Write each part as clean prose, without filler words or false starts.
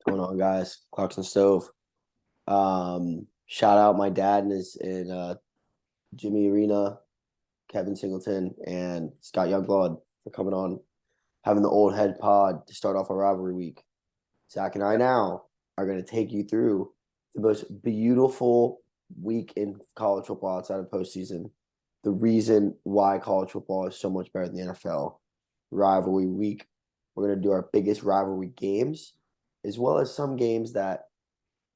What's going on, guys? Clarkson Stove. Shout out my dad and Jimmy Arena, Kevin Singleton, and Scott Youngblood for coming on, having the old head pod to start off our rivalry week. Zach and I now are going to take you through the most beautiful week in college football outside of postseason. The reason why college football is so much better than the NFL. Rivalry week. We're going to do our biggest rivalry games, as well as some games that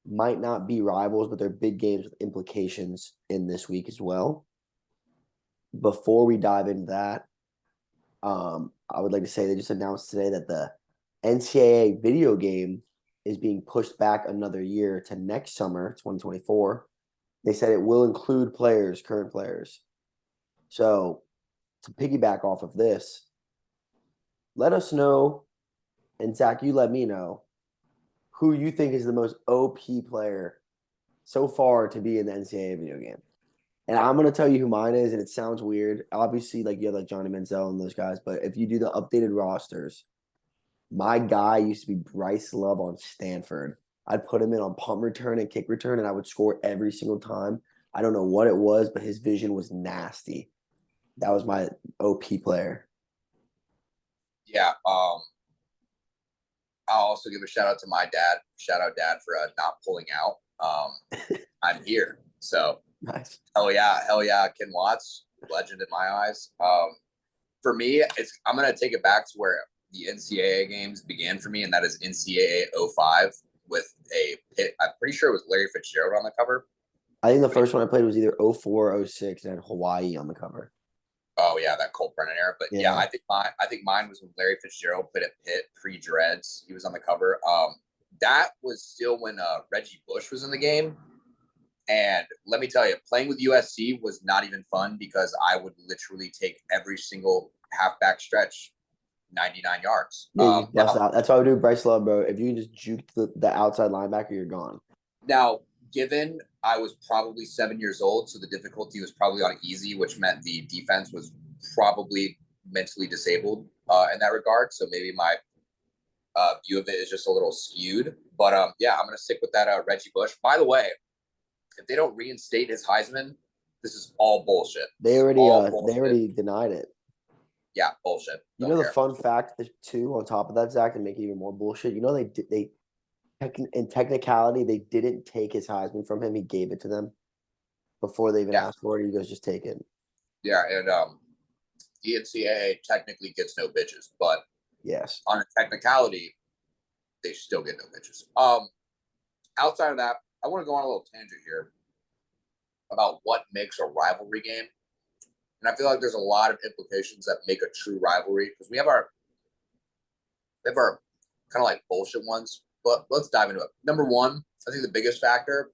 might not be rivals, but they're big games with implications in this week as well. Before we dive into that, I would like to say they just announced today that the NCAA video game is being pushed back another year to next summer, 2024. They said it will include players, current players. So to piggyback off of this, let us know, and Zach, you let me know, who you think is the most OP player so far to be in the NCAA video game. And I'm gonna tell you who mine is, and it sounds weird. Obviously, like you have like Johnny Manziel and those guys, but if you do the updated rosters, my guy used to be Bryce Love on Stanford. I'd put him in on punt return and kick return, and I would score every single time. I don't know what it was, but his vision was nasty. That was my OP player. Yeah. I'll also give a shout out to my dad. Shout out, Dad, for not pulling out. I'm here. So Nice. hell yeah, Ken Watts, legend in my eyes. For me, I'm gonna take it back to where the NCAA games began for me, and that is NCAA 05 with a pit. I'm pretty sure it was Larry Fitzgerald on the cover. I think the first one I played was either 04 or 06 and had Hawaii on the cover. Oh yeah, that Colt Brennan era. But yeah, Yeah. I think mine was when Larry Fitzgerald played at Pitt pre-dreads. He was on the cover. That was still when Reggie Bush was in the game. And let me tell you, playing with USC was not even fun because I would literally take every single halfback stretch 99 yards. Yeah, you bust out. That's why I would do Bryce Love, bro. If you just juke the outside linebacker, you're gone. Now, given I was probably 7 years old, so the difficulty was probably on easy, which meant the defense was probably mentally disabled in that regard. So maybe my view of it is just a little skewed. But yeah, I'm going to stick with that Reggie Bush. By the way, if they don't reinstate his Heisman, this is all bullshit. They already denied it. Yeah, bullshit. You know the fun fact too on top of that, Zach, and make it even more bullshit. You know they in technicality they didn't take his Heisman from him. He gave it to them before they even asked for it. He goes, just take it. Yeah, and the NCAA technically gets no bitches, but yes, on a technicality, they still get no bitches. Outside of that, I want to go on a little tangent here about what makes a rivalry game. And I feel like there's a lot of implications that make a true rivalry because we have our kind of like bullshit ones, but let's dive into it. Number one, I think the biggest factor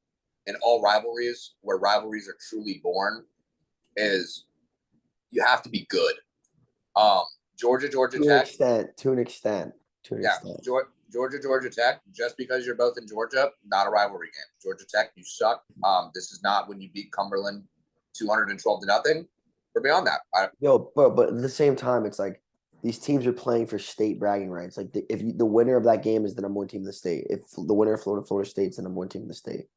in all rivalries where rivalries are truly born is you have to be good. Georgia Tech. To an extent. Georgia Tech, just because you're both in Georgia, not a rivalry game. Georgia Tech, you suck. This is not when you beat Cumberland 212-0. We're beyond that. But at the same time, it's like these teams are playing for state bragging rights. Like the winner of that game is the number one team in the state. If the winner of Florida State's the number one team in the state,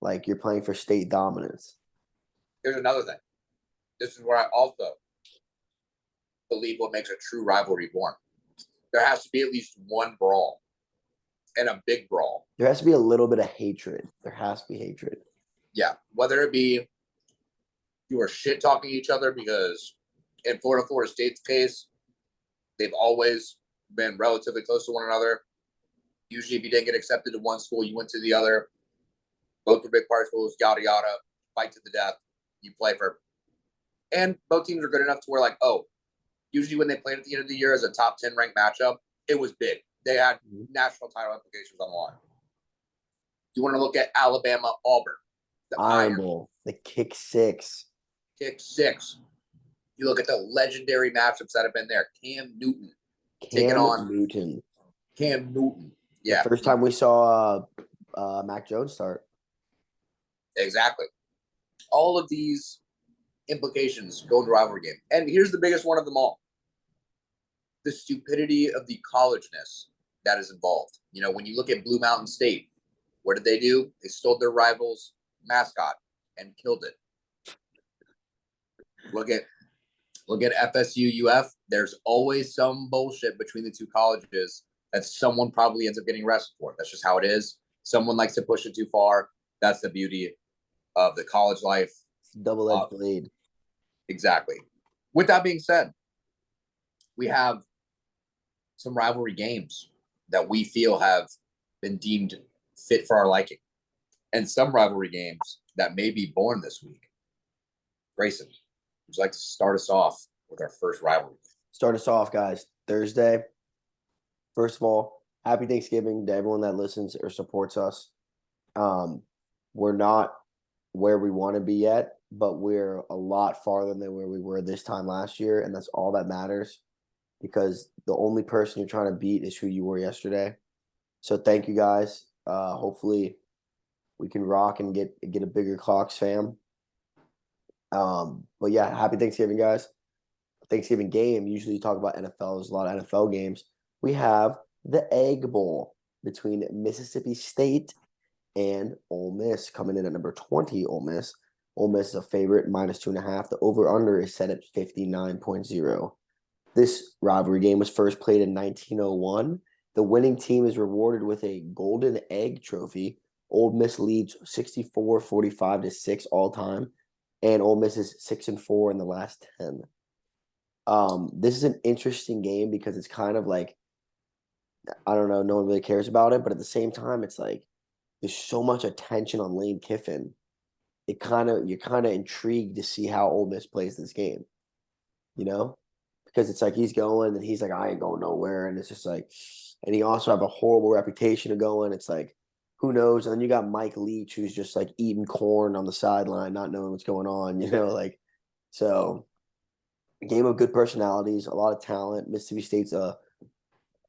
like you're playing for state dominance. Here's another thing. This is where I also believe what makes a true rivalry born. There has to be at least one brawl and a big brawl. There has to be a little bit of hatred. There has to be hatred. Yeah, whether it be you are shit talking each other because in Florida State's case, they've always been relatively close to one another. Usually, if you didn't get accepted to one school, you went to the other. Both were big part schools, yada yada, fight to the death. You play for, and both teams are good enough to where like, oh, usually when they played at the end of the year as a top 10 ranked matchup, it was big. They had national title implications on the line. You want to look at Alabama, Auburn, the Iron Bowl, the Kick Six. Kick Six. You look at the legendary matchups that have been there. Cam Newton taking on Cam Newton. Yeah. The first time we saw Mac Jones start. Exactly. All of these implications go into rivalry game. And here's the biggest one of them all. The stupidity of the collegeness that is involved. You know, when you look at Blue Mountain State, what did they do? They stole their rival's mascot and killed it. Look at FSU UF. There's always some bullshit between the two colleges that someone probably ends up getting arrested for. That's just how it is. Someone likes to push it too far. That's the beauty of the college life. Double-edged blade. Exactly. With that being said, we have some rivalry games that we feel have been deemed fit for our liking, and some rivalry games that may be born this week. Grayson, would you like to start us off with our first rivalry? Start us off, guys. Thursday. First of all, happy Thanksgiving to everyone that listens or supports us. We're not where we want to be yet, but we're a lot farther than where we were this time last year, and that's all that matters, because the only person you're trying to beat is who you were yesterday. So thank you, guys. Hopefully we can rock and get a bigger Clocks fam. But yeah, happy Thanksgiving, guys. Thanksgiving game. Usually you talk about NFL. There's a lot of NFL games. We have the Egg Bowl between Mississippi State and Ole Miss, coming in at number 20. Ole Miss. Ole Miss is a favorite, -2.5. The over/under is set at 59.0. This rivalry game was first played in 1901. The winning team is rewarded with a Golden Egg trophy. Ole Miss leads 64-45-6 all time, and Ole Miss is 6-4 in the last 10. This is an interesting game because it's kind of like, I don't know, no one really cares about it, but at the same time, it's like there's so much attention on Lane Kiffin. You're kind of intrigued to see how Ole Miss plays this game, you know, because it's like he's going and he's like, I ain't going nowhere, and it's just like, and he also have a horrible reputation of going. It's like, who knows? And then you got Mike Leach, who's just like eating corn on the sideline, not knowing what's going on, you know, like, so a game of good personalities, a lot of talent. Mississippi State's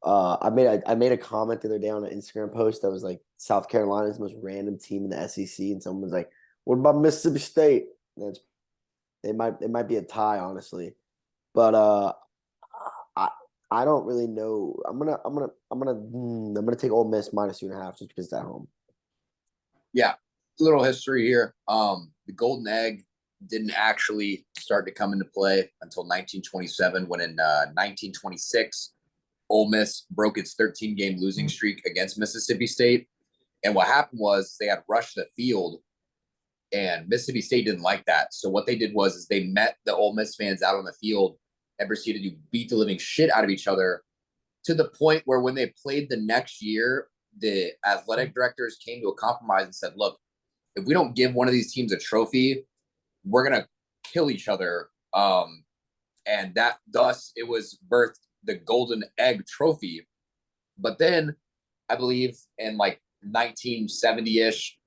I made a comment the other day on an Instagram post that was like South Carolina's the most random team in the SEC, and someone was like, "What about Mississippi State?" And it might be a tie, honestly, but I don't really know. I'm gonna take Ole Miss -2.5 just because it's at home. Yeah, a little history here. The Golden Egg didn't actually start to come into play until 1927, when in 1926, Ole Miss broke its 13-game losing streak against Mississippi State. And what happened was they had rushed the field, and Mississippi State didn't like that. So what they did was they met the Ole Miss fans out on the field and proceeded to beat the living shit out of each other, to the point where when they played the next year, the athletic directors came to a compromise and said, look, if we don't give one of these teams a trophy, we're going to kill each other. And that thus it was birthed the Golden Egg trophy. But then I believe in like 1970-ish,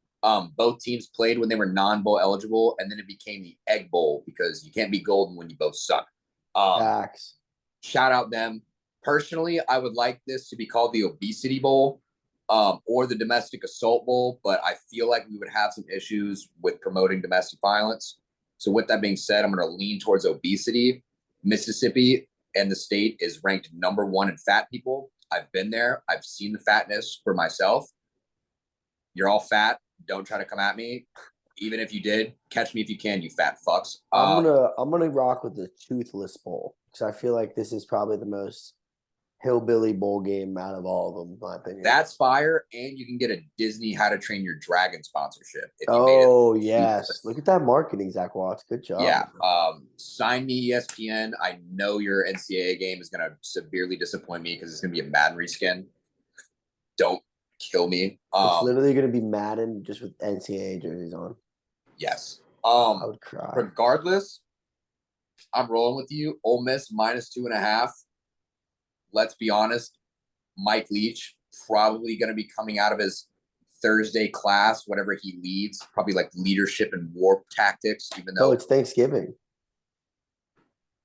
both teams played when they were non-bowl eligible, and then it became the Egg Bowl because you can't be golden when you both suck. Facts. Shout out them. Personally, I would like this to be called the Obesity Bowl, or the Domestic Assault Bowl, but I feel like we would have some issues with promoting domestic violence. So with that being said, I'm going to lean towards obesity. Mississippi and the state is ranked number 1 in fat people. I've been there. I've seen the fatness for myself. You're all fat. Don't try to come at me. Even if you did, catch me if you can, you fat fucks. I'm gonna rock with the Toothless Bowl because I feel like this is probably the most hillbilly bowl game out of all of them, in my opinion. That's fire, and you can get a Disney How to Train Your Dragon sponsorship. If you made it yes. Look at that marketing, Zach Watts. Good job. Yeah. Sign me, ESPN. I know your NCAA game is going to severely disappoint me because it's going to be a Madden reskin. Don't kill me. It's literally going to be Madden just with NCAA jerseys on. Yes. I would cry. Regardless, I'm rolling with you. Ole Miss -2.5. Let's be honest. Mike Leach probably going to be coming out of his Thursday class, whatever he leads, probably like leadership and war tactics, even though it's Thanksgiving.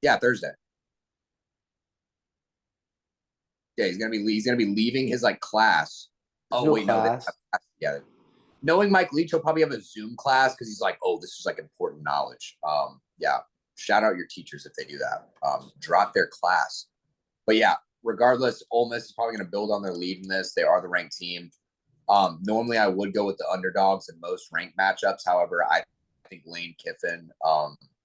Yeah, Thursday. Yeah, he's gonna be leaving his like class. There's no class. Yeah. Knowing Mike Leach, he'll probably have a Zoom class because he's like, oh, this is like important knowledge. Yeah. Shout out your teachers if they do that. Drop their class. But yeah, regardless, Ole Miss is probably going to build on their lead in this. They are the ranked team. Normally, I would go with the underdogs in most ranked matchups. However, I think Lane Kiffin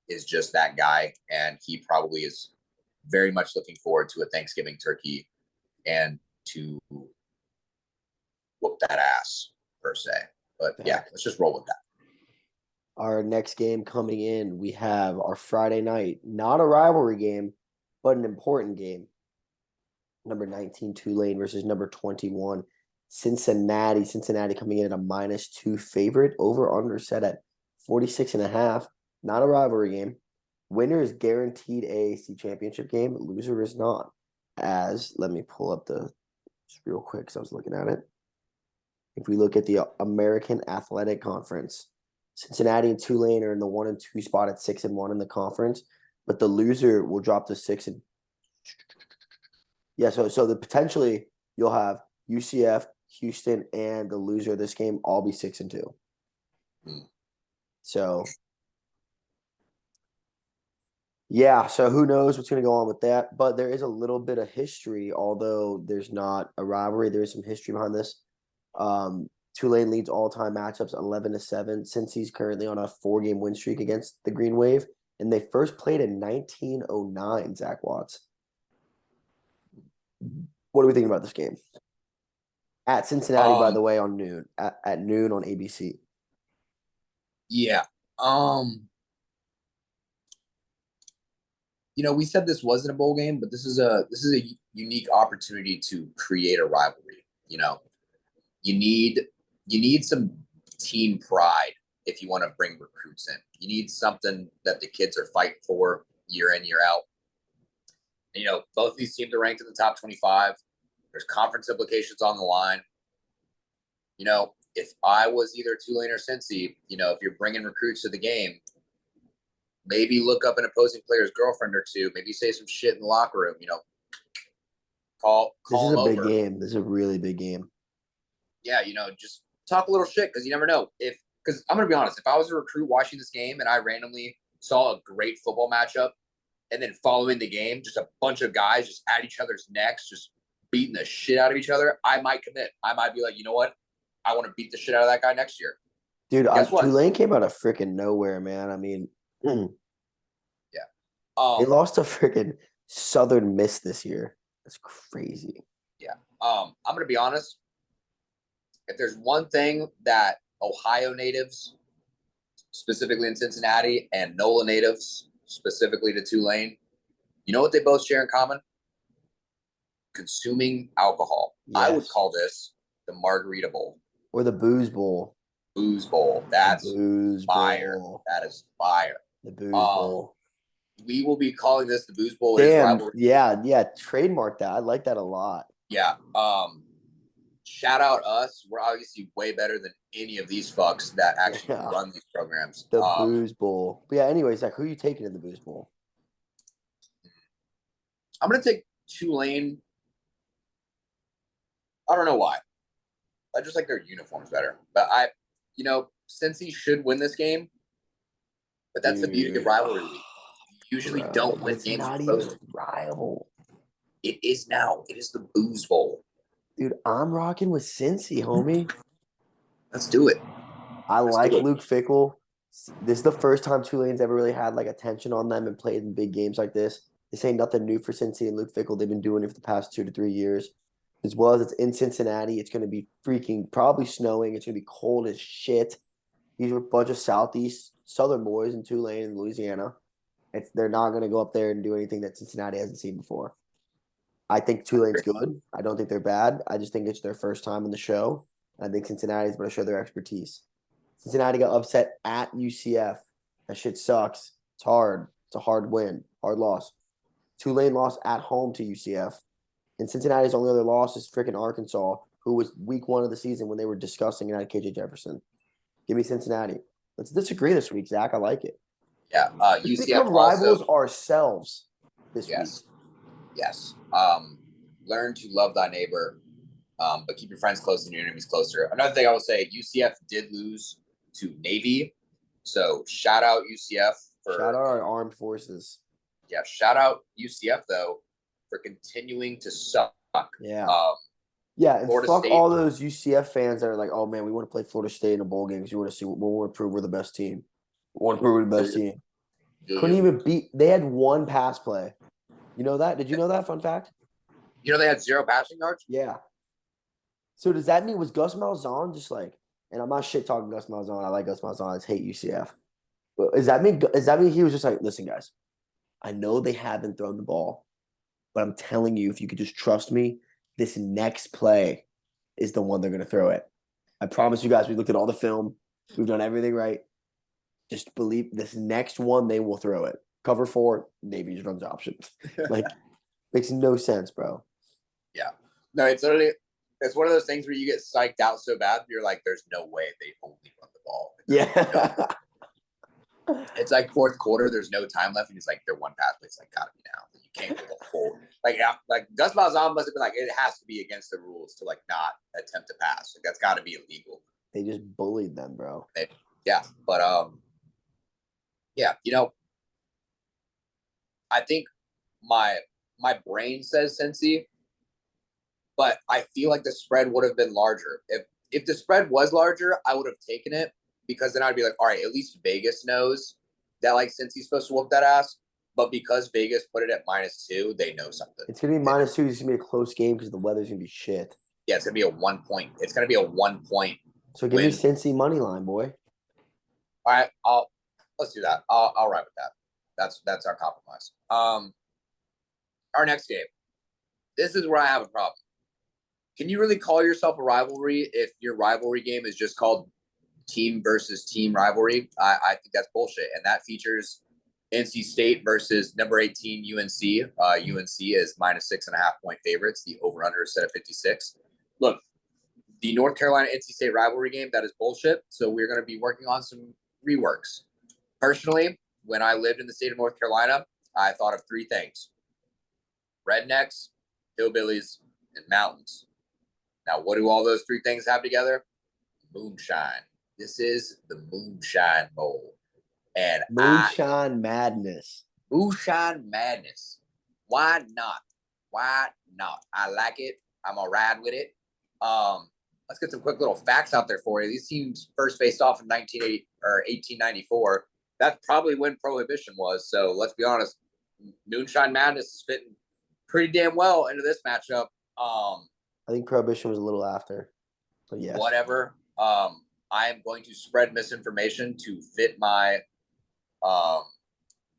is just that guy, and he probably is very much looking forward to a Thanksgiving turkey and to whoop that ass, per se. But yeah, let's just roll with that. Our next game coming in, we have our Friday night, not a rivalry game, but an important game. Number 19, Tulane versus number 21, Cincinnati. Cincinnati coming in at a -2 favorite. Over under set at 46.5. Not a rivalry game. Winner is guaranteed AAC championship game. Loser is not. Let me pull up just real quick because I was looking at it. If we look at the American Athletic Conference, Cincinnati and Tulane are in the 1 and 2 spot at 6-1 in the conference, but the loser will drop to 6 and so potentially you'll have UCF, Houston, and the loser of this game all be 6-2. So yeah, so who knows what's going to go on with that? But there is a little bit of history, although there's not a rivalry. There is some history behind this. Tulane leads all-time matchups 11-7. Cincy's currently on a 4-game win streak against the Green Wave, and they first played in 1909. Zach Watts. What do we think about this game? At Cincinnati, by the way, on noon at noon on ABC. Yeah. We said this wasn't a bowl game, but this is a unique opportunity to create a rivalry. You need some team pride if you want to bring recruits in. You need something that the kids are fighting for year in, year out. Both these teams are ranked in the top 25. There's conference implications on the line. If I was either Tulane or Cincy, if you're bringing recruits to the game, maybe look up an opposing player's girlfriend or two. Maybe say some shit in the locker room. Call This is a big over. game. This is a really big game. Yeah, just talk a little shit because you never know. Because I'm going to be honest, if I was a recruit watching this game and I randomly saw a great football matchup and then following the game, just a bunch of guys just at each other's necks, just beating the shit out of each other, I might commit. I might be like, you know what? I want to beat the shit out of that guy next year. Dude, Tulane came out of freaking nowhere, man. I mean, yeah. They lost to freaking Southern Miss this year. That's crazy. Yeah. I'm going to be honest. If there's one thing that Ohio natives, specifically in Cincinnati, and NOLA natives, specifically to Tulane, you know what they both share in common? Consuming alcohol. Yes. I would call this the Margarita Bowl. Or the Booze Bowl. Booze Bowl. That's fire. That is fire. The Booze Bowl. We will be calling this the Booze Bowl. Damn. Yeah. Trademark that. I like that a lot. Yeah. Shout out us. We're obviously way better than any of these fucks that actually run these programs. The Booze Bowl. But yeah, anyways, who are you taking in the Booze Bowl? I'm going to take Tulane. I don't know why. I just like their uniforms better. But Cincy should win this game. But that's the beauty of rivalry week. You usually don't win games. Not even rival. It is now. It is the Booze Bowl. Dude, I'm rocking with Cincy, homie. Let's do it. I like Luke Fickell. This is the first time Tulane's ever really had attention on them and played in big games like this. This ain't nothing new for Cincy and Luke Fickell. They've been doing it for the past 2 to 3 years. As well as it's in Cincinnati. It's going to be freaking probably snowing. It's going to be cold as shit. These are a bunch of Southern boys in Tulane and Louisiana. They're not going to go up there and do anything that Cincinnati hasn't seen before. I think Tulane's good. I don't think they're bad. I just think it's their first time in the show. I think Cincinnati's going to show their expertise. Cincinnati got upset at UCF. That shit sucks. It's hard. It's a hard win. Hard loss. Tulane lost at home to UCF. And Cincinnati's only other loss is freaking Arkansas, who was week 1 of the season when they were discussing it at KJ Jefferson. Give me Cincinnati. Let's disagree this week, Zach. I like it. Yeah. UCF become rivals ourselves this week. Yes. Learn to love thy neighbor, but keep your friends close and your enemies closer. Another thing I will say, UCF did lose to Navy. So shout out UCF. Shout out our armed forces. Yeah, shout out UCF, though. for continuing to suck. Yeah. Yeah, and Florida fuck State. all those UCF fans that are like, oh man, we want to play Florida State in a bowl game because we want to prove we're the best team. We want to prove we're the best team. Couldn't even beat. They had one pass play. You know that? Did you know that? Fun fact. You know they had 0 passing yards. Yeah. So does that mean was Gus Malzahn just like? And I'm not shit talking Gus Malzahn. I like Gus Malzahn. I just hate UCF. But does that mean he was just like, listen, guys, I know they haven't thrown the ball, but I'm telling you, if you could just trust me, this next play is the one they're going to throw it. I promise you guys, we looked at all the film. We've done everything right. Just believe this next one, they will throw it. Cover 4, Navy's runs option. Like, makes no sense, bro. Yeah. No, it's literally, it's one of those things where you get psyched out so bad, you're like, there's no way they only run the ball. Yeah. It's like fourth quarter, there's no time left, and it's like, they're one pass, but it's like, gotta be now. You can't go the whole. Like Gus Malzahn must have been like, it has to be against the rules to like not attempt to pass. Like, that's got to be illegal. They just bullied them, bro. Yeah, but yeah, you know, I think my brain says Cincy, but I feel like the spread would have been larger. If the spread was larger, I would have taken it because then I'd be like, all right, at least Vegas knows that like Cincy's supposed to whoop that ass. But because Vegas put it at -2, they know something. It's gonna be -2. It's gonna be a close game because the weather's gonna be shit. Yeah, it's gonna be a 1 point. It's gonna be a 1 point. So give me Cincy money line, boy. All right, let's do that. I'll ride with that. That's our compromise. Our next game. This is where I have a problem. Can you really call yourself a rivalry if your rivalry game is just called team versus team rivalry? I think that's bullshit. And that features NC State versus number 18 UNC. UNC is -6.5 point favorites. The over/under is set at 56. Look, the North Carolina NC State rivalry game, that is bullshit. So we're going to be working on some reworks. Personally, when I lived in the state of North Carolina, I thought of 3 things: rednecks, hillbillies, and mountains. Now, what do all those 3 things have together? Moonshine. This is the Moonshine Bowl. And Moonshine madness. Moonshine madness. Why not? Why not? I like it. I'm gonna ride with it. Let's get some quick little facts out there for you. These teams first faced off in 1894. That's probably when Prohibition was. So let's be honest, Moonshine Madness is fitting pretty damn well into this matchup. I think Prohibition was a little after, but yes. Whatever. I am going to spread misinformation to fit my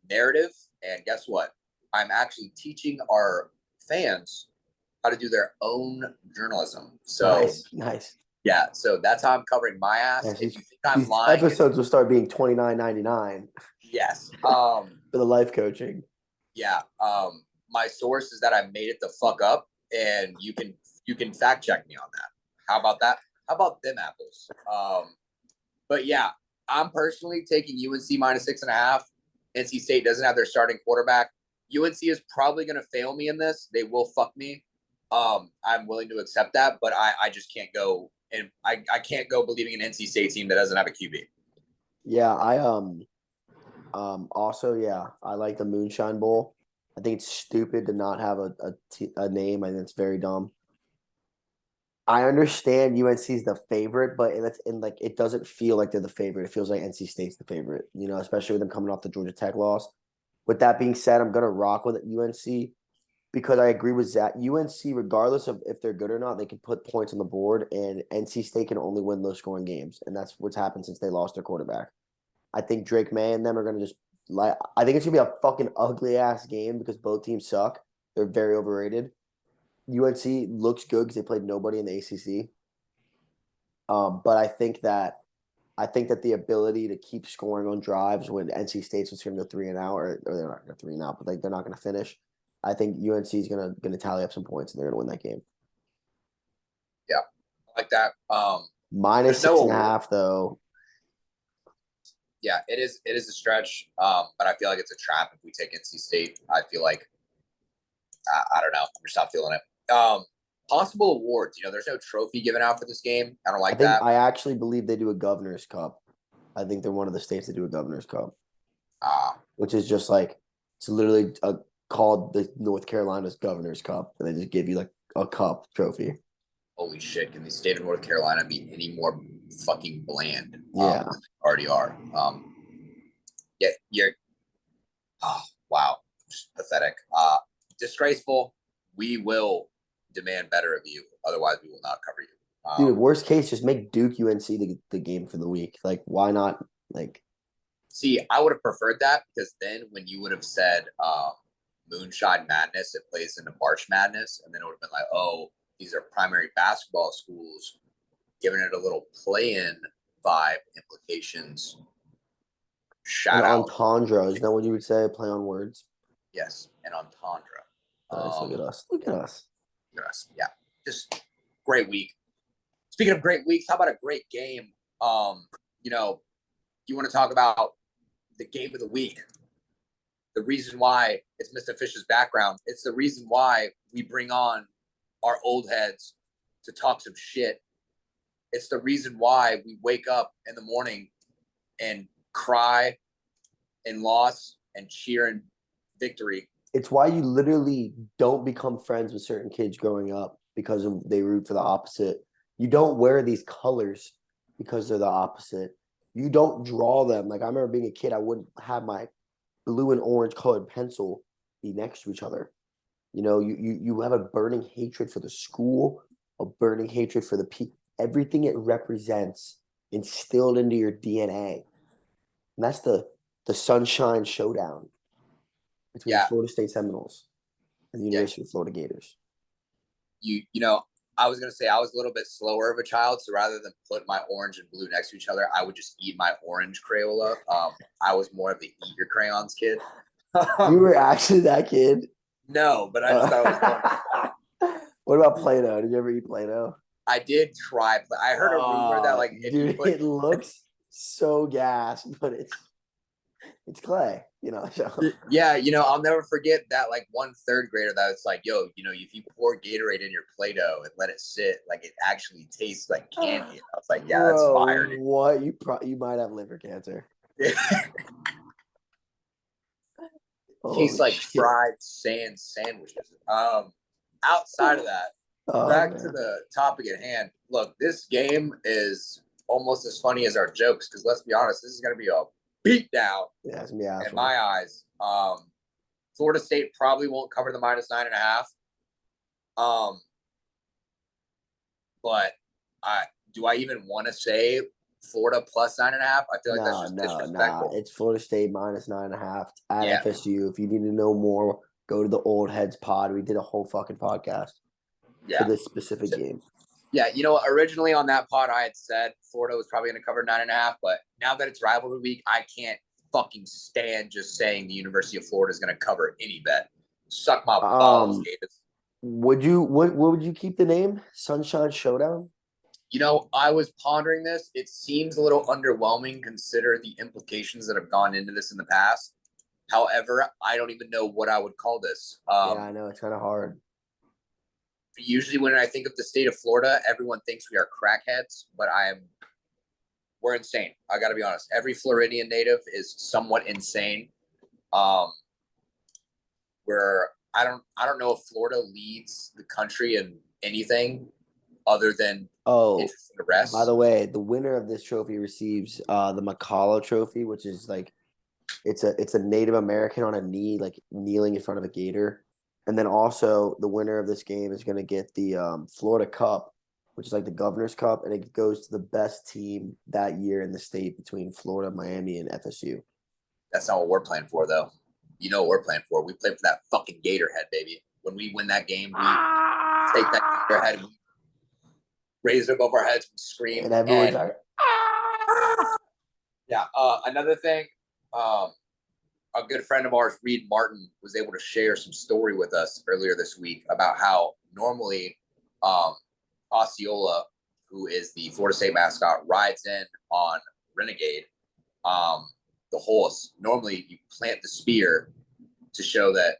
narrative. And guess what? I'm actually teaching our fans how to do their own journalism. So nice. Yeah, so that's how I'm covering my ass. Yes, if you think I'm lying, episodes will start being $29.99. Yes. For the life coaching. Yeah. My source is that I made it the fuck up, and you can fact check me on that. How about that? How about them apples? But yeah, I'm personally taking UNC -6.5. NC State doesn't have their starting quarterback. UNC is probably going to fail me in this. They will fuck me. I'm willing to accept that, but I just can't go, and I can't go believing an NC State team that doesn't have a QB. Yeah, also, yeah, I like the Moonshine Bowl. I think it's stupid to not have a name. I think it's very dumb. I understand UNC is the favorite, but it doesn't feel like they're the favorite. It feels like NC State's the favorite, especially with them coming off the Georgia Tech loss. With that being said, I'm gonna rock with UNC because I agree with Zach. UNC, regardless of if they're good or not, they can put points on the board, and NC State can only win low-scoring games, and that's what's happened since they lost their quarterback. I think Drake May and them are gonna I think it's gonna be a fucking ugly ass game because both teams suck. They're very overrated. UNC looks good because they played nobody in the ACC. But I think that the ability to keep scoring on drives when NC State's just going to go 3-and-out, or they're not going to 3-and-out, but they're not going to finish. I think UNC is going to tally up some points and they're going to win that game. Yeah, I like that. -6.5 though. Yeah, it is a stretch, but I feel like it's a trap if we take NC State. I feel like I don't know. I'm just not feeling it. Possible awards. There's no trophy given out for this game. I don't like that. I actually believe they do a Governor's Cup. I think they're one of the states that do a Governor's Cup. Which is just like, it's literally called the North Carolina's Governor's Cup, and they just give you like a cup trophy. Holy shit! Can the state of North Carolina be any more fucking bland? Yeah. Than they already are. Yeah, you're. Oh, wow, just pathetic. Disgraceful. We will demand better of you. Otherwise, we will not cover you. Dude, worst case, just make Duke UNC the game for the week. Like, why not? Like, see, I would have preferred that because then when you would have said Moonshine Madness, it plays into March Madness, and then it would have been like, oh, these are primary basketball schools, giving it a little play-in vibe implications. Shout an out. entendre, isn't that what you would say? Play on words. Yes, an entendre. Nice. Look at us. Look at us. Yeah, just great week. Speaking of great weeks, how about a great game? You know, you want to talk about the game of the week. The reason why it's Mr. Fish's background. It's the reason why we bring on our old heads to talk some shit. It's the reason why we wake up in the morning and cry in loss and cheer in victory. It's why you literally don't become friends with certain kids growing up because they root for the opposite. You don't wear these colors because they're the opposite. You don't draw them. Like I remember being a kid, I wouldn't have my blue and orange colored pencil be next to each other. You know, you have a burning hatred for the school, a burning hatred for the people, everything it represents instilled into your DNA. And that's the Sunshine Showdown between the Florida State Seminoles and the University of Florida Gators. You know, I was gonna say I was a little bit slower of a child, so rather than put my orange and blue next to each other, I would just eat my orange Crayola. I was more of the eat your crayons kid. You were actually that kid? No, but I just thought it was fun. What about Play-Doh? Did you ever eat Play-Doh? I did try. I heard a rumor that like if dude, you put... it looks so gas, but it's clay, you know. So. Yeah, you know, I'll never forget that like one third grader that was like, yo, you know, if you pour Gatorade in your Play-Doh and let it sit, like it actually tastes like candy. And I was like, yeah, that's fire. Dude. What? You might have liver cancer. Tastes like shit. Fried sand sandwiches. Outside of that, back to the topic at hand. Look, this game is almost as funny as our jokes because let's be honest, this is going to be a beat down. Yeah, it's gonna be awesome. In my eyes. Florida State probably won't cover the -9.5. But do I even want to say Florida plus 9.5? I feel like that's just disrespectful. It's Florida State -9.5 at FSU. If you need to know more, go to the Old Heads pod. We did a whole fucking podcast for this specific game. Yeah, you know, originally on that pod, I had said Florida was probably going to cover 9.5, but now that it's rivalry week, I can't fucking stand just saying the University of Florida is going to cover any bet. Suck my balls, Davis. What would you keep the name? Sunshine Showdown? You know, I was pondering this. It seems a little underwhelming consider the implications that have gone into this in the past. However, I don't even know what I would call this. Yeah, I know. It's kind of hard. Usually when I think of the state of Florida, everyone thinks we are crackheads, but we're insane. I got to be honest. Every Floridian native is somewhat insane. I don't know if Florida leads the country in anything other than arrests. By the way, the winner of this trophy receives the McCullough Trophy, which is like it's a Native American on a knee, like kneeling in front of a gator. And then also the winner of this game is going to get the Florida Cup, which is like the Governor's Cup, and it goes to the best team that year in the state between Florida, Miami, and FSU. That's not what we're playing for, though. You know what we're playing for. We play for that fucking gator head, baby. When we win that game, we take that gator head and we raise it above our heads and scream. And everyone's like, yeah. Another thing, a good friend of ours, Reed Martin, was able to share some story with us earlier this week about how normally Osceola, who is the Florida State mascot, rides in on Renegade, the horse. Normally, you plant the spear to show that,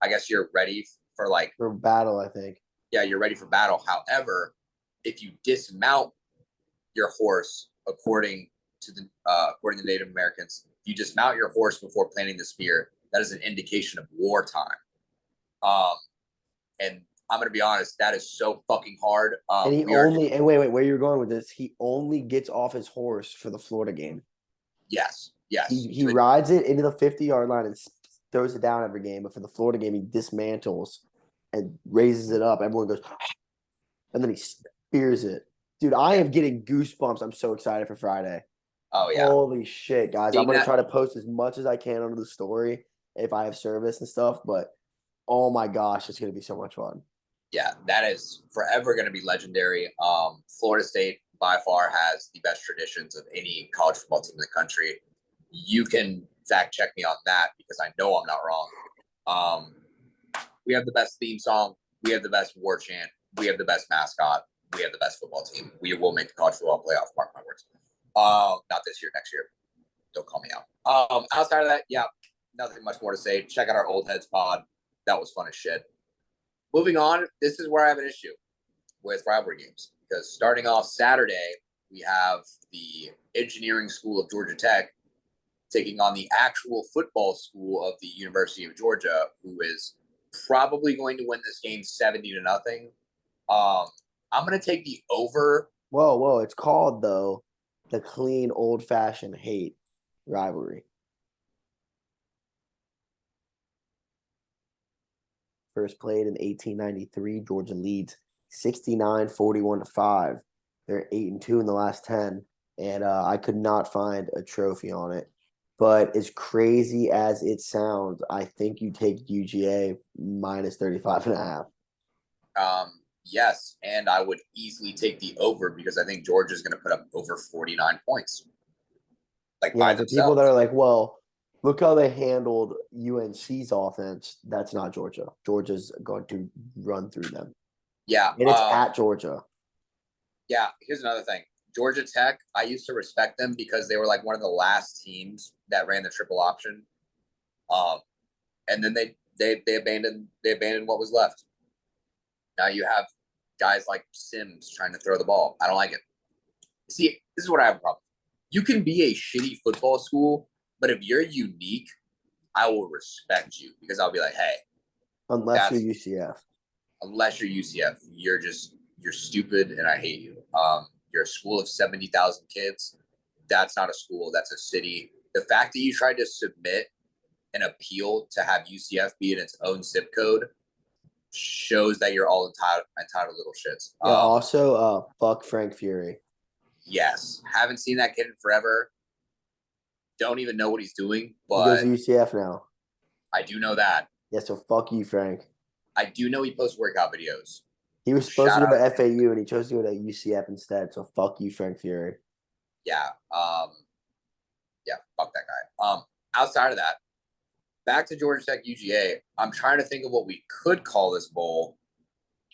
I guess, you're ready for battle, I think. Yeah, you're ready for battle. However, if you dismount your horse, according to Native Americans, you dismount your horse before planting the spear, that is an indication of wartime. And I'm gonna be honest, that is so fucking hard. And wait, where you're going with this? He only gets off his horse for the Florida game. Yes. He rides it into the 50-yard line and throws it down every game, but for the Florida game, he dismantles and raises it up. Everyone goes, and then he spears it. Dude, I am getting goosebumps. I'm so excited for Friday. Oh yeah. Holy shit, guys. I'm Seeing gonna that- try to post as much as I can under the story if I have service and stuff, but oh my gosh, it's gonna be so much fun. Yeah, that is forever going to be legendary. Florida State by far has the best traditions of any college football team in the country. You can fact check me on that because I know I'm not wrong. We have the best theme song. We have the best war chant. We have the best mascot. We have the best football team. We will make the college football playoff. Mark my words. Not this year, next year. Don't call me out. Outside of that, yeah, nothing much more to say. Check out our Old Heads pod. That was fun as shit. Moving on, this is where I have an issue with rivalry games because starting off Saturday, we have the engineering school of Georgia Tech taking on the actual football school of the University of Georgia, who is probably going to win this game 70-0. I'm going to take the over. Whoa. It's called, though, the clean, old-fashioned hate rivalry. First played in 1893. Georgia leads 69-41-5. They're 8-2 in the last 10, and I could not find a trophy on it. But as crazy as it sounds, I think you take UGA minus 35.5. Yes, and I would easily take the over because I think Georgia is going to put up over 49 points. Like by for themselves. people that are like, well, look how they handled UNC's offense. That's not Georgia. Georgia's going to run through them. Yeah. And it's at Georgia. Yeah. Here's another thing. Georgia Tech, I used to respect them because they were like one of the last teams that ran the triple option. And then they abandoned what was left. Now you have guys like Sims trying to throw the ball. I don't like it. See, this is what I have a problem. You can be a shitty football school, but if you're unique, I will respect you because I'll be like, hey. Unless you're UCF. Unless you're UCF. You're stupid and I hate you. You're a school of 70,000 kids. That's not a school. That's a city. The fact that you tried to submit an appeal to have UCF be in its own zip code shows that you're all entitled little shits. Yeah, also, fuck Frank Fury. Yes. Haven't seen that kid in forever. Don't even know what he's doing, but he goes to UCF now. I do know that. Yeah, so fuck you, Frank. I do know he posts workout videos. He was supposed to go to FAU and he chose to go to UCF instead. So fuck you, Frank Fury. Yeah. Yeah, fuck that guy. Outside of that, back to Georgia Tech UGA. I'm trying to think of what we could call this bowl,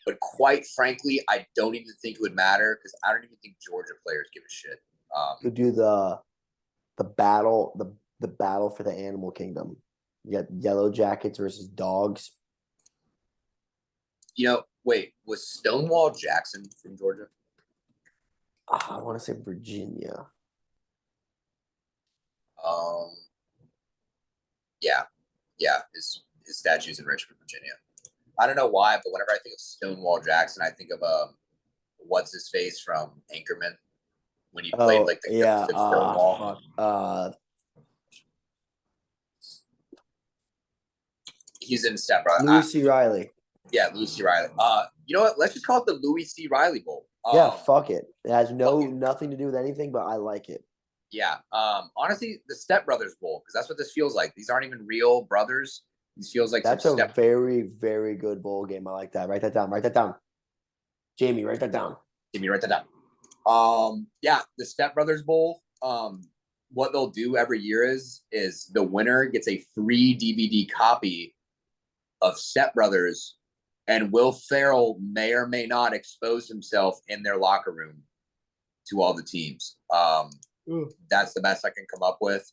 but quite frankly, I don't even think it would matter because I don't even think Georgia players give a shit. Could do the battle for the animal kingdom. You got Yellow Jackets versus Dogs. Wait, was Stonewall Jackson from Georgia? I want to say Virginia. Yeah. His statue's in Richmond, Virginia. I don't know why, but whenever I think of Stonewall Jackson, I think of what's his face from Anchorman when he played like the ghost of Stonewall. He's in Step Brother. Louis C. Riley. Yeah, Louis C. Riley. You know what? Let's just call it the Louis C. Riley Bowl. Yeah, fuck it. It has nothing to do with anything, but I like it. Yeah. Honestly, the Step Brothers Bowl, because that's what this feels like. These aren't even real brothers. This feels like that's a very, very good bowl game. I like that. Write that down. Jamie, write that down. Yeah, the Step Brothers Bowl. What they'll do every year is the winner gets a free DVD copy of Step Brothers, and Will Ferrell may or may not expose himself in their locker room to all the teams. That's the best I can come up with.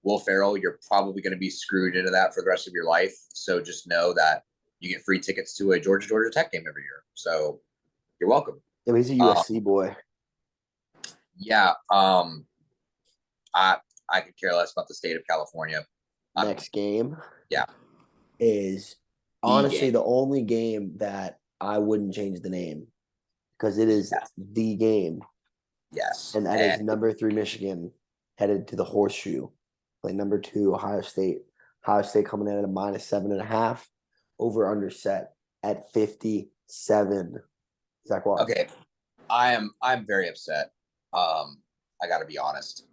Will Ferrell, you're probably going to be screwed into that for the rest of your life. So just know that you get free tickets to a Georgia Tech game every year. So you're welcome. Yeah, he's a USC boy. Yeah. I could care less about the state of California. next game Yeah, is the honestly game. the only game that I wouldn't change the name because it is Yes, the game, yes, and that is and number 3 Michigan headed to the Horseshoe, play number 2 Ohio State. Ohio State coming in at a -7.5, over under set at 57. Zach, why? okay. I'm very upset. I got to be honest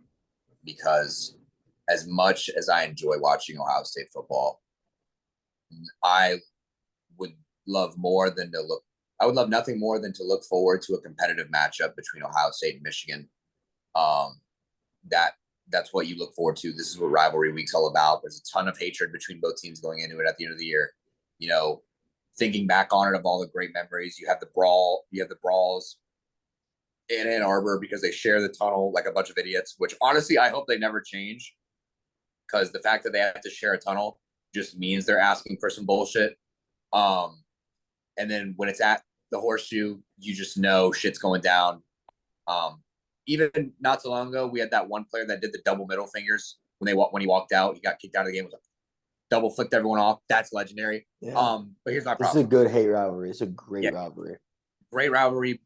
because as much as I enjoy watching Ohio State football, I would love more than to look. I would love nothing more than to look forward to a competitive matchup between Ohio State and Michigan. Um, that that's what you look forward to. This is what rivalry week's all about. There's a ton of hatred between both teams going into it at the end of the year. You know, thinking back on it of all the great memories, you have the brawls in Ann Arbor because they share the tunnel like a bunch of idiots. Which honestly, I hope they never change because the fact that they have to share a tunnel just means they're asking for some bullshit. Um, and then when it's at the Horseshoe, you just know shit's going down. Um, Even not too long ago, we had that one player that did the double middle fingers when he walked out. He got kicked out of the game. Was like, double flicked everyone off. That's legendary. Yeah. But here's my This is a problem. good hate rivalry. It's a great Yeah, rivalry. great rivalry,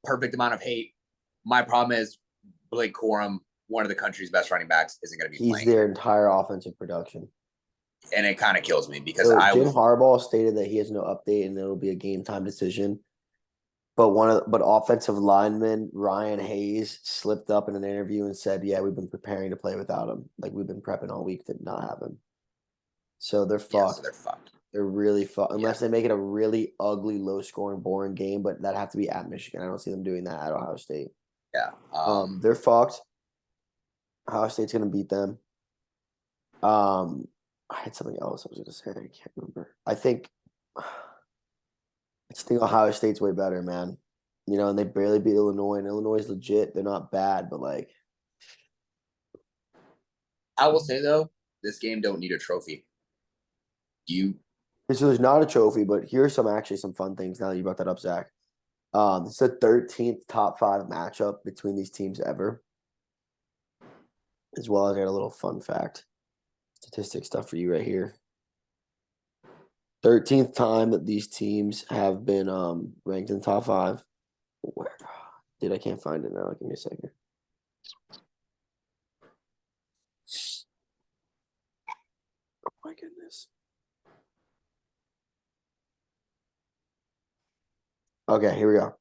perfect amount of hate. My problem is Blake Corum, one of the country's best running backs, isn't going to be He's playing their here, entire offensive production. and it kind of kills me because So I Jim was Harbaugh stated that he has no update and it'll be a game time decision. But offensive lineman Ryan Hayes slipped up in an interview and said, "Yeah, we've been preparing to play without him. Like we've been prepping all week to not have him." So they're so fucked. they're fucked. They're really fucked Yeah, unless they make it a really ugly, low scoring, boring game. But that have to be at Michigan. I don't see them doing that at Ohio State. yeah. They're fucked. Ohio State's gonna beat them. I had something else I was gonna say. I can't remember. I just think Ohio State's way better, man. And they barely beat Illinois, and Illinois is legit. They're not bad, but like, I will say though, this game don't need a trophy. You so there's not a trophy, but here's some fun things now that you brought that up, Zach. It's the 13th top 5 matchup between these teams ever. As well, I got a little fun fact, statistic stuff for you right here. 13th time that these teams have been ranked in the top 5. Where did I can't find it now? Give me a second. Oh my goodness. Okay, here we go.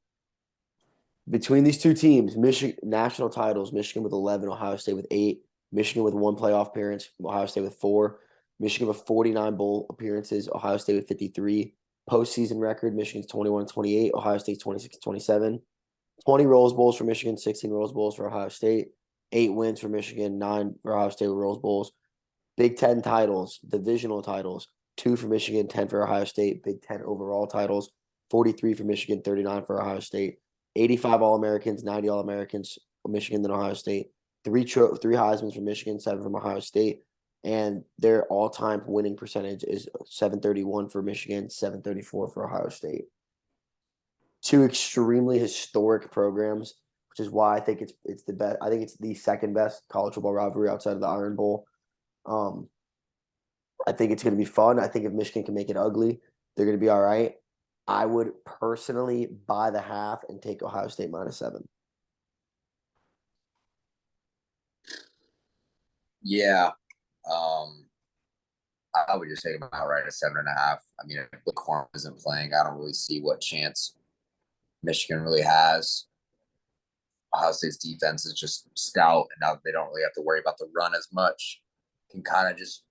Between these two teams, Michigan national titles, Michigan with 11, Ohio State with 8, Michigan with 1 playoff appearance, Ohio State with 4, Michigan with 49 bowl appearances, Ohio State with 53. Postseason record, Michigan's 21-28, Ohio State's 26-27. 20 Rose Bowls for Michigan, 16 Rose Bowls for Ohio State, 8 wins for Michigan, 9 for Ohio State with Rose Bowls. Big Ten titles, divisional titles, 2 for Michigan, 10 for Ohio State. Big Ten overall titles, 43 for Michigan, 39 for Ohio State. 85 All-Americans, 90 All-Americans for Michigan, then Ohio State. Three Heisman's for Michigan, 7 from Ohio State. And their all-time winning percentage is 731 for Michigan, 734 for Ohio State. 2 extremely historic programs, which is why I think it's the best. I think it's the second best college football rivalry outside of the Iron Bowl. I think it's going to be fun. I think if Michigan can make it ugly, they're going to be all right. I would personally buy the half and take Ohio State -7. Yeah. Um, I would just take them outright at 7.5. I mean, if Blake Corum isn't playing, I don't really see what chance Michigan really has. Ohio State's defense is just stout, and now they don't really have to worry about the run as much. Can kind of just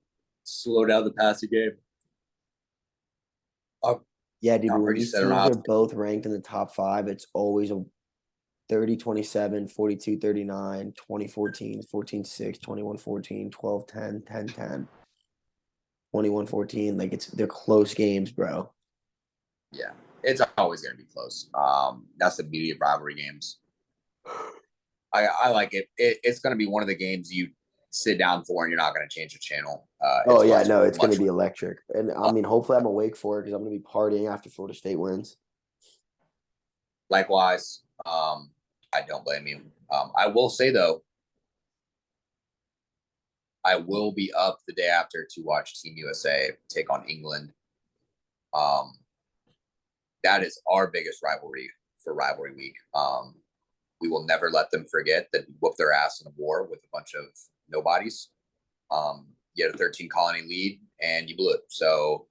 slow down the passing game. Yeah, dude, but I'm when pretty these set on teams Ohio are State. both ranked in the top 5, it's always a 30-27, 42-39, 20-14, 14-6, 21-14, 12-10, 10-10, 21-14. Like they're close games, bro. Yeah, it's always going to be close. That's the beauty of rivalry games. I like it. It's going to be one of the games you sit down for, and you're not going to change the channel. Oh It's yeah, much, no, it's going to much. be electric. And I mean, hopefully I'm awake for it because I'm going to be partying after Florida State wins. Likewise, I don't blame you. I will say though, I will be up the day after to watch Team USA take on England. Um, that is our biggest rivalry for rivalry week. We will never let them forget that we whooped their ass in a war with a bunch of nobodies. You had a 13 colony lead and you blew it. So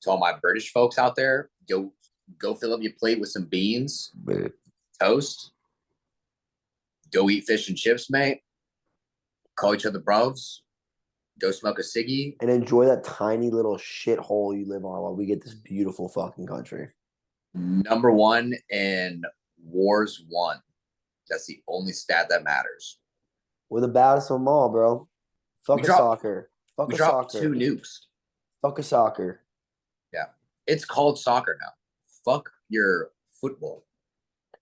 to all my British folks out there, go fill up your plate with some beans, toast, go eat fish and chips, mate. Call each other bros. Go smoke a ciggy. And enjoy that tiny little shithole you live on while we get this beautiful fucking country. Number one in wars won. That's the only stat that matters. We're the baddest of them all, bro. Fuck a soccer. Fuck a soccer. 2 nukes. Fuck a soccer. Yeah. It's called soccer now. Fuck your football.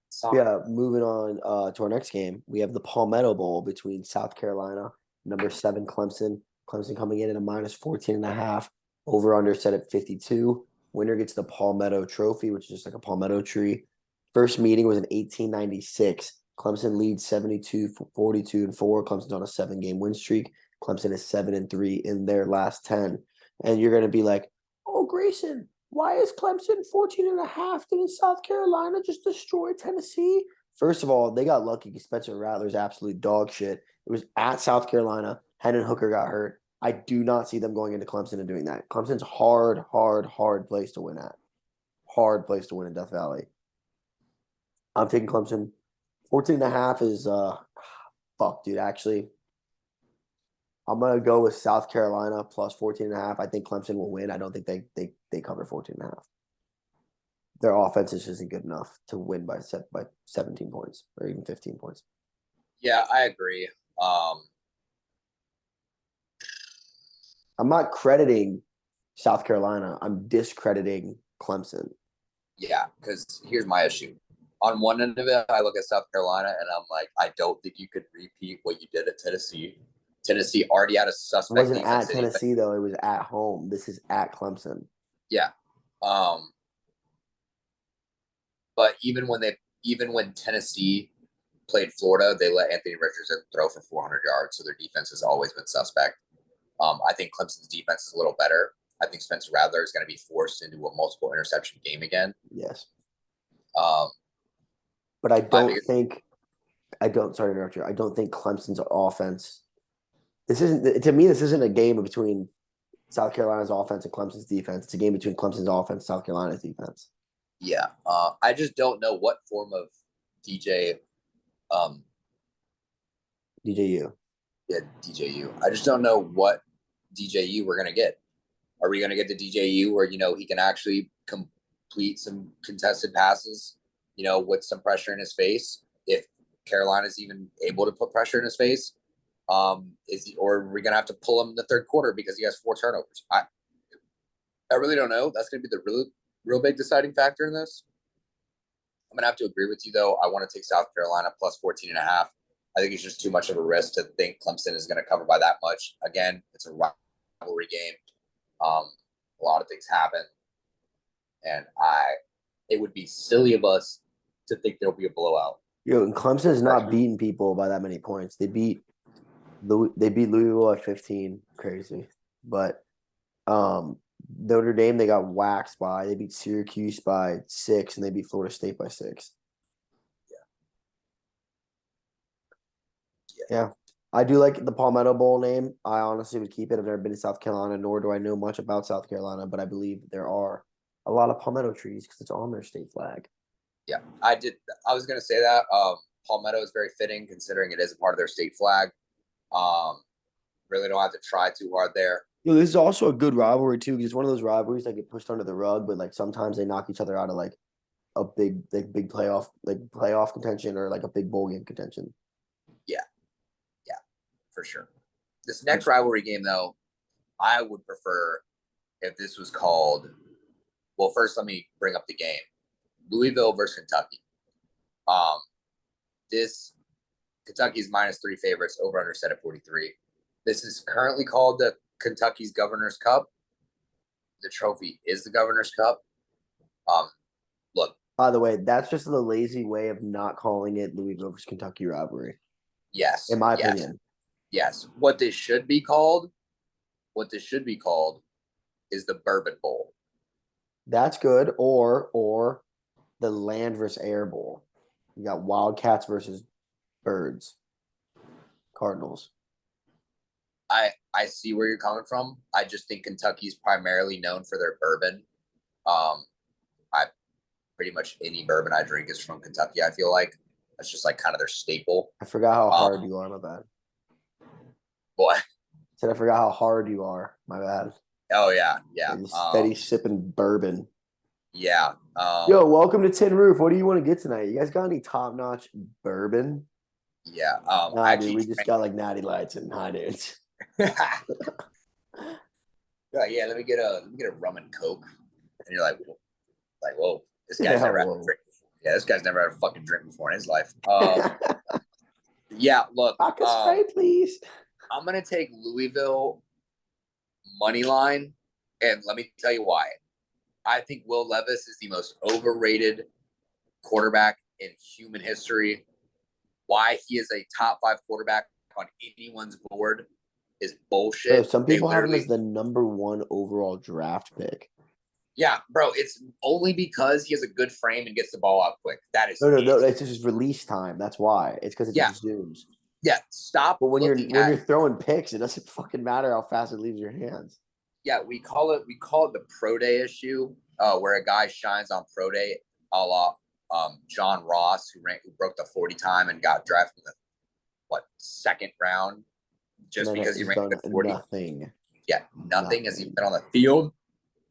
Soccer. Yeah, moving on to our next game. We have the Palmetto Bowl between South Carolina, number 7 Clemson. Clemson coming in at a minus 14.5. Over under set at 52. Winner gets the Palmetto Trophy, which is just like a palmetto tree. First meeting was in 1896. Clemson leads 42-42-4. Clemson's on a 7-game win streak. Clemson is 7-3 in their last 10. And you're going to be like, oh, Grayson, why is Clemson 14.5? Didn't South Carolina just destroy Tennessee? First of all, they got lucky because Spencer Rattler's absolute dog shit. It was at South Carolina. Hendon Hooker got hurt. I do not see them going into Clemson and doing that. Clemson's hard place to win at. Hard place to win in Death Valley. I'm taking Clemson. 14.5 is fuck, dude. Actually, I'm gonna go with South Carolina plus 14.5. I think Clemson will win. I don't think they cover 14.5. Their offense is just good enough to win by 17 points or even 15 points. Yeah, I agree. I'm not crediting South Carolina. I'm discrediting Clemson. Yeah, because here's my issue. On one end of it, I look at South Carolina and I'm like, I don't think you could repeat what you did at Tennessee. Tennessee already had a suspect. It wasn't at Tennessee though; it was at home. This is at Clemson. Yeah, but even when Tennessee played Florida, they let Anthony Richardson throw for 400 yards, so their defense has always been suspect. I think Clemson's defense is a little better. I think Spencer Rattler is going to be forced into a multiple interception game again. Yes. But I don't think sorry to interrupt you. I don't think Clemson's offense. This isn't a game between South Carolina's offense and Clemson's defense. It's a game between Clemson's offense and South Carolina's defense. Yeah. I just don't know what form of DJU. Yeah, DJU. I just don't know what DJU we're gonna get. Are we gonna get the DJU where he can actually complete some contested passes, with some pressure in his face? If Carolina's even able to put pressure in his face, or are we gonna have to pull him in the third quarter because he has 4 turnovers? I really don't know. That's gonna be the real big deciding factor in this. I'm gonna have to agree with you though. I want to take South Carolina plus 14.5. I think it's just too much of a risk to think Clemson is going to cover by that much. Again, it's a rivalry game. A lot of things happen, and it would be silly of us to think there'll be a blowout. And Clemson's not beating people by that many points. They beat Louisville at 15, crazy. But Notre Dame they got waxed by. They beat Syracuse by 6, and they beat Florida State by 6. Yeah. I do like the Palmetto Bowl name. I honestly would keep it. I've never been to South Carolina, nor do I know much about South Carolina, but I believe there are a lot of palmetto trees because it's on their state flag. Yeah, I was going to say that. Palmetto is very fitting considering it is a part of their state flag. Really don't have to try too hard there. This is also a good rivalry, too, because it's one of those rivalries that get pushed under the rug, but like sometimes they knock each other out of like a big playoff contention or like a big bowl game contention. Yeah. For sure. This next rivalry game, though, I would prefer if this was called. Well, first, let me bring up the game: Louisville versus Kentucky. This Kentucky's -3 favorites, over under set at 43. This is currently called the Kentucky's Governor's Cup. The trophy is the Governor's Cup. Look. By the way, that's just the lazy way of not calling it Louisville versus Kentucky rivalry. Yes. In my opinion. Yes. What this should be called is the Bourbon Bowl. That's good. Or the Land versus Air Bowl. You got Wildcats versus Birds. Cardinals. I see where you're coming from. I just think Kentucky's primarily known for their bourbon. I pretty much any bourbon I drink is from Kentucky. I feel like that's just like kind of their staple. I forgot how hard you are. My bad. What? Said I forgot how hard you are. My bad. Oh yeah. Steady sipping bourbon. Yeah. Yo, welcome to Tin Roof. What do you want to get tonight? You guys got any top notch bourbon? Yeah. Nah, dude, we just got like Natty Lights and High Dudes. yeah. Let me get a rum and coke, and you're like, whoa, this guy's never had a drink. Yeah, this guy's never had a fucking drink before in his life. Yeah, look, vodka spray, please. I'm gonna take Louisville money line, and let me tell you why. I think Will Levis is the most overrated quarterback in human history. Why he is a top 5 quarterback on anyone's board is bullshit. Bro, some people have him as the number 1 overall draft pick. Yeah, bro, it's only because he has a good frame and gets the ball out quick. That is no. It's just his release time. That's why. It's because it just zooms. Yeah, stop. But when you're throwing picks, it doesn't fucking matter how fast it leaves your hands. Yeah, we call it the pro day issue, where a guy shines on pro day, a la John Ross, who broke the 40 time and got drafted in the second round, just because he ran the 40. Nothing. Yeah, nothing as he's been on the field.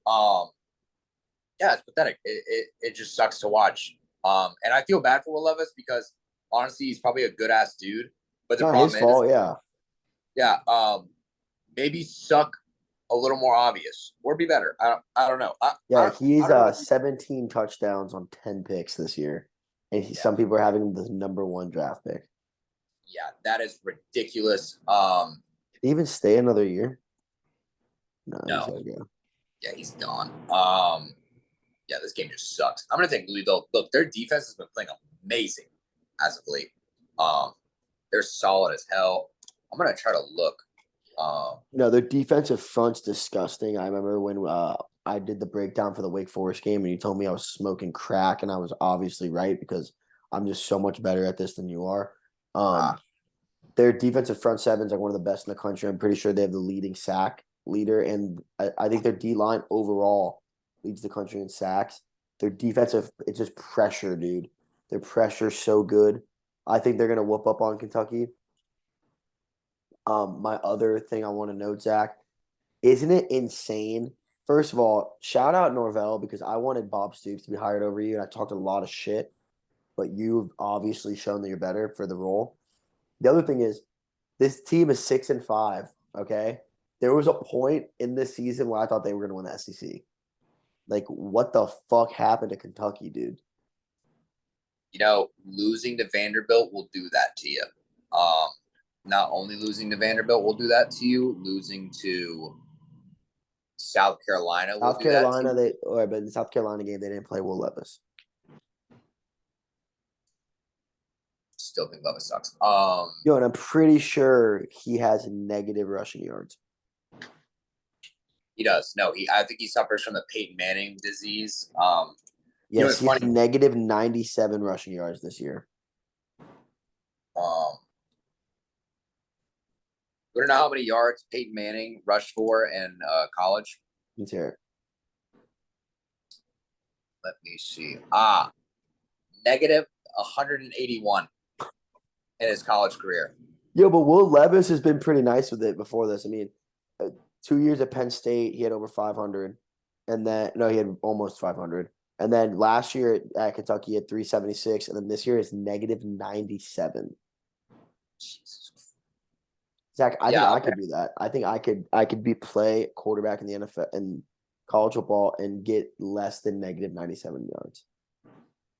Yeah, it's pathetic. It just sucks to watch. And I feel bad for Will Levis because honestly, he's probably a good ass dude. But the problem his fault, yeah. Maybe suck a little more obvious or be better. I don't know. He's 17 touchdowns on 10 picks this year, and some people are having him the number 1 draft pick. Yeah, that is ridiculous. Can he even stay another year? No. He's gotta go. Yeah, he's gone. Yeah, this game just sucks. I'm gonna take Louisville. Look, their defense has been playing amazing as of late. They're solid as hell. I'm gonna try to look. No, their defensive front's disgusting. I remember when I did the breakdown for the Wake Forest game, and you told me I was smoking crack, and I was obviously right because I'm just so much better at this than you are. Their defensive front seven's like one of the best in the country. I'm pretty sure they have the leading sack leader, and I think their D line overall leads the country in sacks. Their defensive, it's just pressure, dude. Their pressure's so good. I think they're gonna whoop up on Kentucky. My other thing I want to note, Zach, isn't it insane? First of all, shout out Norvell because I wanted Bob Stoops to be hired over you, and I talked a lot of shit, but you've obviously shown that you're better for the role. The other thing is, this team is 6-5. Okay, there was a point in this season where I thought they were going to win the SEC. Like, what the fuck happened to Kentucky, dude? Losing to Vanderbilt will do that to you. Not only losing to Vanderbilt will do that to you, losing to South Carolina will do that to you. But in the South Carolina game, they didn't play Will Levis. Still think Levis sucks. And I'm pretty sure he has negative rushing yards. He does. No, I think he suffers from the Peyton Manning disease. Yes, he had negative 97 rushing yards this year. We don't know how many yards Peyton Manning rushed for in college. Let's hear it. Let me see. Negative 181 in his college career. Yeah, but Will Levis has been pretty nice with it before this. I mean, 2 years at Penn State, he had over 500. And then, he had almost 500. And then last year at Kentucky, he had 376. And then this year is negative 97. Jesus. Zach, I think I could do that. I think I could play quarterback in the NFL and college football and get less than negative 97 yards.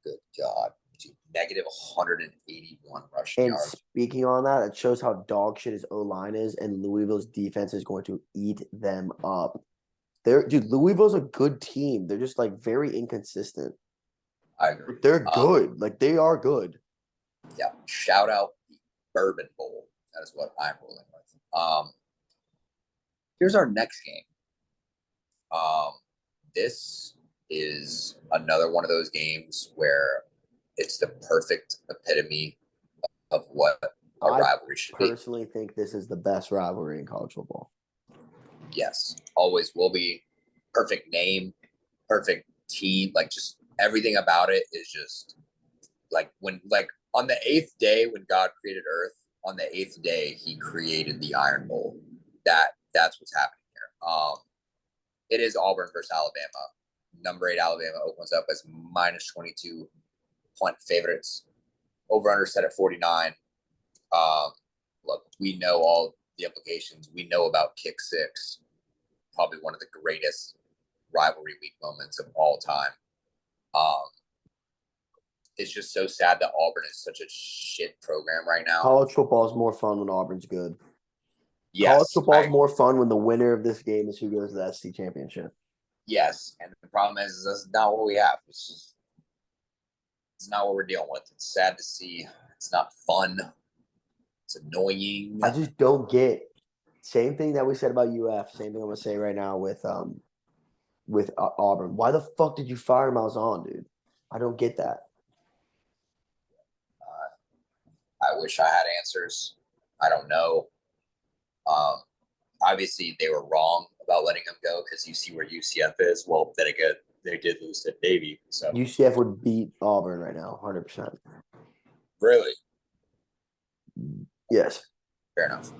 Good God. Dude, negative 181 rushing yards. And speaking on that, it shows how dog shit his O-line is, and Louisville's defense is going to eat them up. Louisville's a good team. They're just like very inconsistent. I agree. They're good. They are good. Yeah. Shout out the Bourbon Bowl. That is what I'm rolling with. Here's our next game. This is another one of those games where it's the perfect epitome of what a rivalry should be. I personally think this is the best rivalry in college football. Yes, always will be. Perfect name, perfect team. Like just everything about it is just like on the 8th day when God created Earth. On the 8th day, He created the Iron Bowl. That's what's happening here. It is Auburn versus Alabama. Number 8 Alabama opens up as -22 point favorites. Over under set at 49. Look, we know all the implications. We know about kick six, probably one of the greatest rivalry week moments of all time. It's just so sad that Auburn is such a shit program right now. College football is more fun when Auburn's good. Yes, college football is more fun when the winner of this game is who goes to the SC championship. Yes, and the problem is that's not what we have. It's not what we're dealing with. It's sad to see. It's not fun. It's annoying. I just don't get. Same thing that we said about UF. Same thing I'm gonna say right now with Auburn. Why the fuck did you fire Malzahn, dude? I don't get that. I wish I had answers. I don't know. Obviously, they were wrong about letting him go because you see where UCF is. Well, then again, they did lose to Navy. So UCF would beat Auburn right now, 100%. Really? Yes. Fair enough.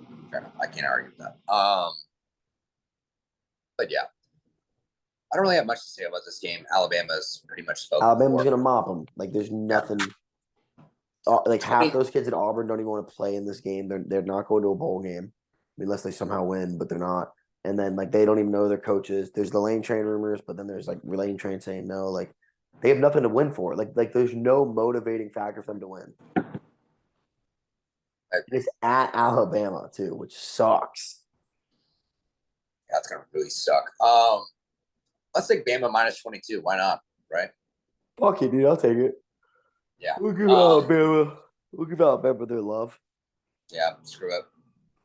I can't argue with that. But yeah, I don't really have much to say about this game. Alabama's pretty much spoken. Alabama's gonna mop them. Like there's nothing. Like half those kids at Auburn don't even want to play in this game. They're not going to a bowl game unless they somehow win, but they're not. And then like they don't even know their coaches. There's the Lane Train rumors, but then there's like Lane Train saying no. Like they have nothing to win for. Like there's no motivating factor for them to win. It's at Alabama too, which sucks. Yeah, it's gonna really suck. Let's take Bama -22. Why not? Right? Fuck it, dude. I'll take it. Yeah. We'll give Alabama. We'll give Alabama their love. Yeah, screw it.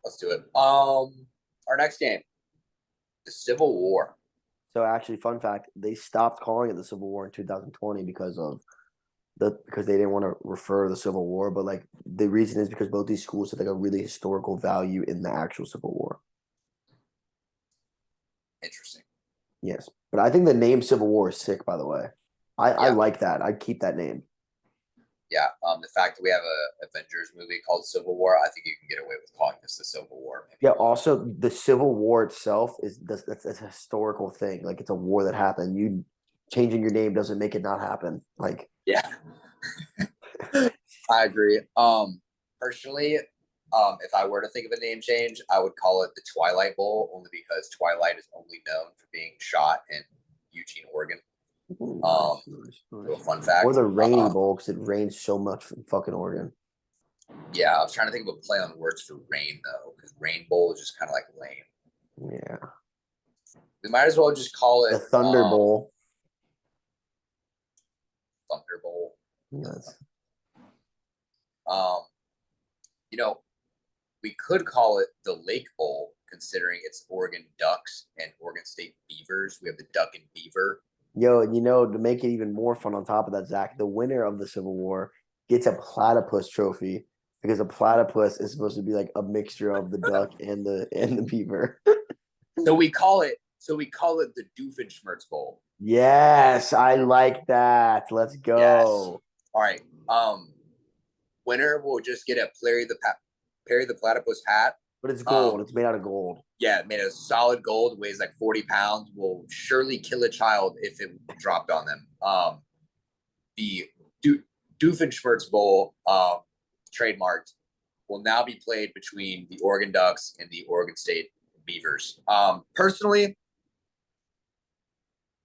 Let's do it. Our next game, the Civil War. So actually, fun fact: they stopped calling it the Civil War in 2020 because they didn't want to refer to the Civil War. But like the reason is because both these schools have like a really historical value in the actual Civil War. Interesting. Yes, but I think the name Civil War is sick. By the way, I like that. I'd keep that name. Yeah, the fact that we have a Avengers movie called Civil War, I think you can get away with calling this the Civil War. Maybe. Yeah. Also, the Civil War itself that's a historical thing. Like it's a war that happened. You changing your name doesn't make it not happen. Like yeah, I agree. Personally, if I were to think of a name change, I would call it the Twilight Bowl, only because Twilight is only known for being shot in Eugene, Oregon. Little fun fact. Or the Rainy Bowl because it rains so much from fucking Oregon. Yeah, I was trying to think of a play on words for rain though, because Rain Bowl is just kind of like lame. Yeah. We might as well just call it the Thunder Bowl. Thunder Bowl. Yes. We could call it the Lake Bowl, considering it's Oregon Ducks and Oregon State Beavers. We have the Duck and Beaver. Yo, to make it even more fun on top of that, Zach, the winner of the Civil War gets a platypus trophy because a platypus is supposed to be like a mixture of the duck and the beaver. So we call it the Doofenshmirtz Bowl. Yes, I like that. Let's go. Yes. All right. Winner will just get a Perry the Platypus hat. But it's gold. It's made out of gold. Yeah, made of solid gold, weighs like 40 pounds, will surely kill a child if it dropped on them. The Doofenshmirtz Bowl, trademarked, will now be played between the Oregon Ducks and the Oregon State Beavers. Personally,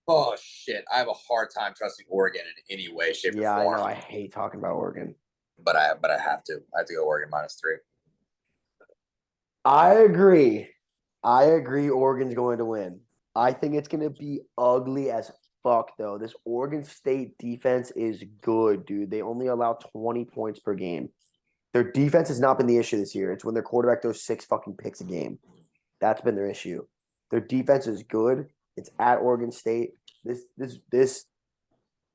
oh shit, I have a hard time trusting Oregon in any way, shape, or form. Yeah, I know. I hate talking about Oregon. But I have to. I have to go Oregon -3. I agree. Oregon's going to win. I think it's going to be ugly as fuck, though. This Oregon State defense is good, dude. They only allow 20 points per game. Their defense has not been the issue this year. It's when their quarterback throws 6 fucking picks a game. That's been their issue. Their defense is good. It's at Oregon State. This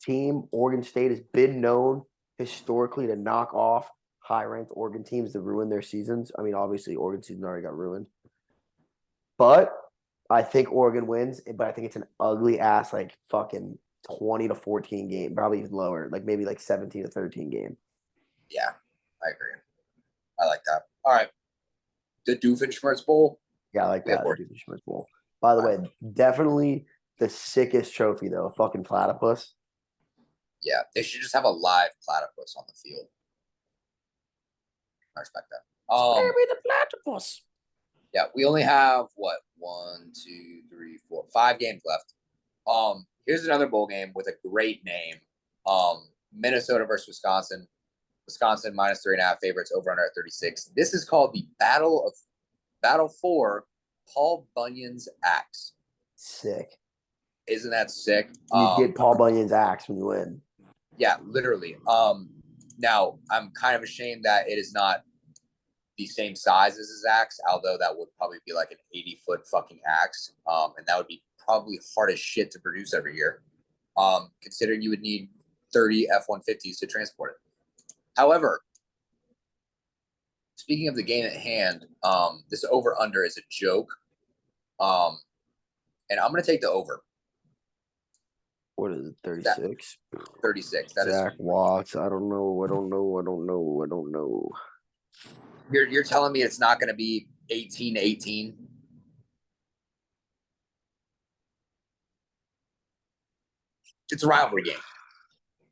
team, Oregon State, has been known historically to knock off high-ranked Oregon teams to ruin their seasons. I mean, obviously, Oregon season already got ruined. But I think Oregon wins, but I think it's an ugly ass like fucking 20-14 game, probably even lower, like maybe like 17-13 game. Yeah, I agree. I like that. All right. The Doofenshmirtz Bowl. Yeah, I like that. The Doofenshmirtz Bowl. By the way, definitely the sickest trophy though, a fucking platypus. Yeah, they should just have a live platypus on the field. I respect that. Spare me the platypus. Yeah, we only have what 5 games left. Here's another bowl game with a great name. Minnesota versus Wisconsin. Wisconsin minus 3.5 favorites, over under at 36. This is called the Battle for Paul Bunyan's Axe. Sick. Isn't that sick? You get Paul Bunyan's axe when you win. Yeah, literally. Now I'm kind of ashamed that it is not the same size as his axe, although that would probably be like an 80-foot fucking axe. And that would be probably hard as shit to produce every year. Considering you would need 30 F-150s to transport it. However, speaking of the game at hand, this over-under is a joke. And I'm going to take the over. What is it, 36? 36. That Zach is Watts. I don't know. You're telling me it's not going to be 18-18? It's a rivalry game.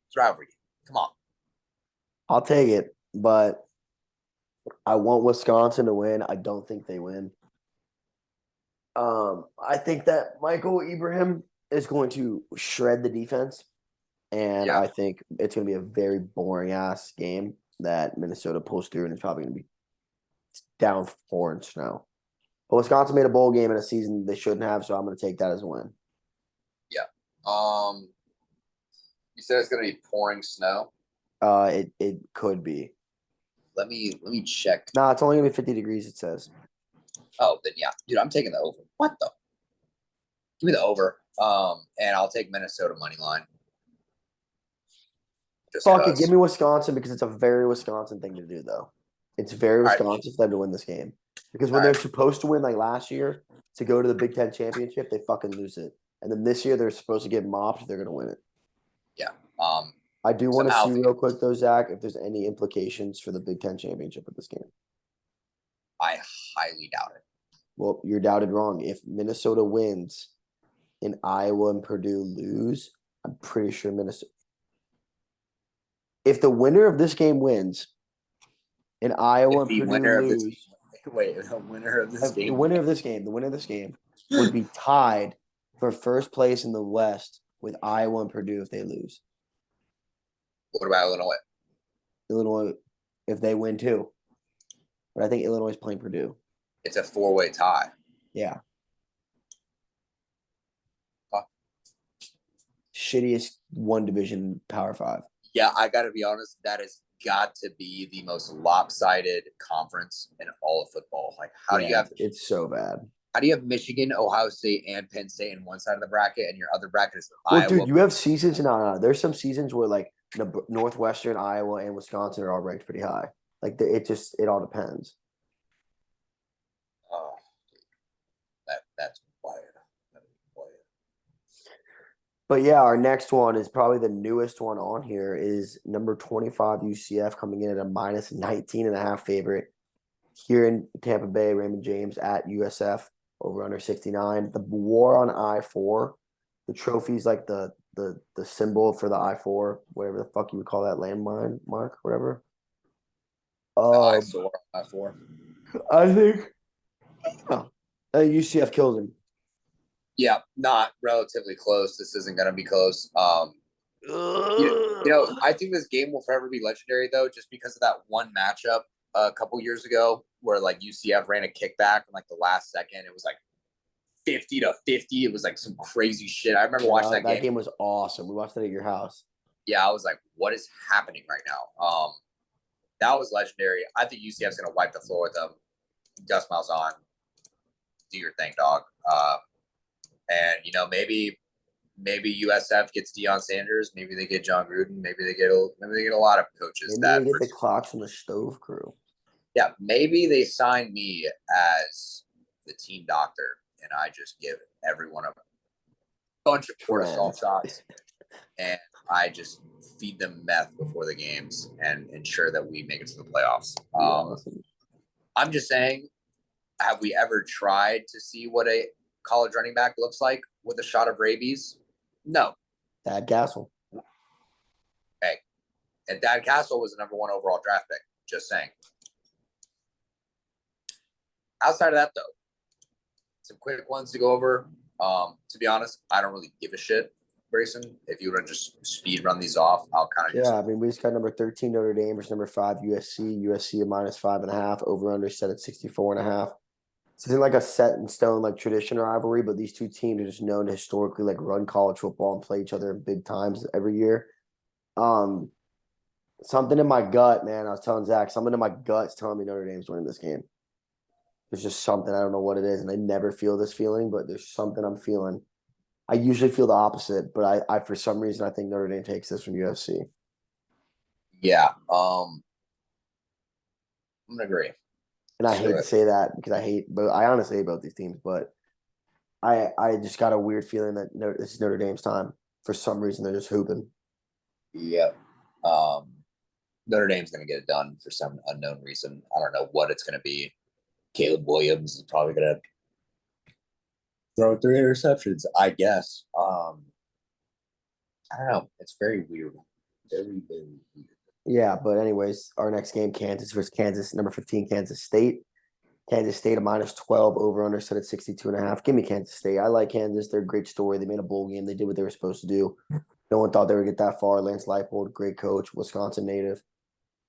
It's a rivalry game. Come on. I'll take it, but I want Wisconsin to win. I don't think they win. I think that Michael Ibrahim is going to shred the defense, and I think it's going to be a very boring ass game that Minnesota pulls through, and it's probably going to be down 4 in snow. But Wisconsin made a bowl game in a season they shouldn't have, so I'm going to take that as a win. Yeah. You said it's going to be pouring snow. It could be. Let me check. No, it's only going to be 50 degrees. It says. Oh, then yeah, dude, I'm taking the over. What the? Give me the over. And I'll take Minnesota money line. Fuck it, give me Wisconsin because it's a very Wisconsin thing to do, though. It's very Wisconsin for them to win this game. Because when they're supposed to win, like last year, to go to the Big Ten championship, they fucking lose it. And then this year, they're supposed to get mopped. They're going to win it. Yeah. I do want to see real quick, though, Zach, if there's any implications for the Big Ten championship with this game. I highly doubt it. Well, you're doubted wrong. If Minnesota wins and Iowa and Purdue lose, I'm pretty sure Minnesota. If the winner of this game wins and Iowa and Purdue lose. The winner of this game. The winner of this game would be tied for first place in the West with Iowa and Purdue if they lose. What about Illinois? Illinois, if they win too. But I think Illinois is playing Purdue. It's a 4-way tie. Yeah. Shittiest one division Power 5. Yeah, I got to be honest. That has got to be the most lopsided conference in all of football. Like, how do you have? It's so bad. How do you have Michigan, Ohio State, and Penn State in one side of the bracket, and your other bracket is Iowa? Dude, you have seasons. No. There's some seasons where like Northwestern, Iowa, and Wisconsin are all ranked pretty high. Like it all depends. Oh, that's wild. But yeah, our next one is probably the newest one on here is number 25 UCF coming in at a minus 19.5 favorite here in Tampa Bay, Raymond James at USF over under 69. The war on I-4, the trophy's like the symbol for the I-4, whatever the fuck you would call that, landmine mark, whatever. I-4. I think UCF kills him. Yeah, not relatively close. This isn't going to be close. You know, I think this game will forever be legendary, though, just because of that one matchup a couple years ago where, like, UCF ran a kickback in, like, the last second. It was, like, 50-50. It was, like, some crazy shit. I remember watching that game. That game was awesome. We watched it at your house. Yeah, I was like, what is happening right now? That was legendary. I think UCF's going to wipe the floor with them. Gus Malzahn, do your thing, dog. And maybe USF gets Deion Sanders. Maybe they get John Gruden. Maybe they get a lot of coaches. Maybe they get the clocks from the stove crew. Yeah, maybe they sign me as the team doctor, and I just give everyone a bunch of cortisol shots, and I just feed them meth before the games and ensure that we make it to the playoffs. Awesome. I'm just saying, have we ever tried to see what a college running back looks like with a shot of rabies? No. Thad Castle. Hey, and Thad Castle was the number 1 overall draft pick. Just saying. Outside of that, though, some quick ones to go over. To be honest, I don't really give a shit, Grayson. If you were to just speed run these off, I'll kind of I mean, we just got number 13 Notre Dame versus number 5 USC. USC at -5.5. Over under set at 64.5. This isn't like a set in stone like traditional rivalry, but these two teams are just known to historically like run college football and play each other in big times every year. Something in my gut, man. I was telling Zach, something in my gut's telling me Notre Dame's winning this game. There's just something, I don't know what it is, and I never feel this feeling, but there's something I'm feeling. I usually feel the opposite, but I for some reason I think Notre Dame takes this from UFC. Yeah, I'm gonna agree. And I hate to say that because I honestly hate both these teams, but I just got a weird feeling that this is Notre Dame's time. For some reason, they're just hooping. Yep. Notre Dame's gonna get it done for some unknown reason. I don't know what it's gonna be. Caleb Williams is probably gonna throw 3 interceptions, I guess. I don't know. It's very weird. Very, very weird. Yeah, but anyways, our next game, Kansas versus Kansas, number 15, Kansas State. Kansas State a -12, over under set at 62.5. Give me Kansas State. I like Kansas. They're a great story. They made a bowl game. They did what they were supposed to do. No one thought they would get that far. Lance Leipold, great coach, Wisconsin native.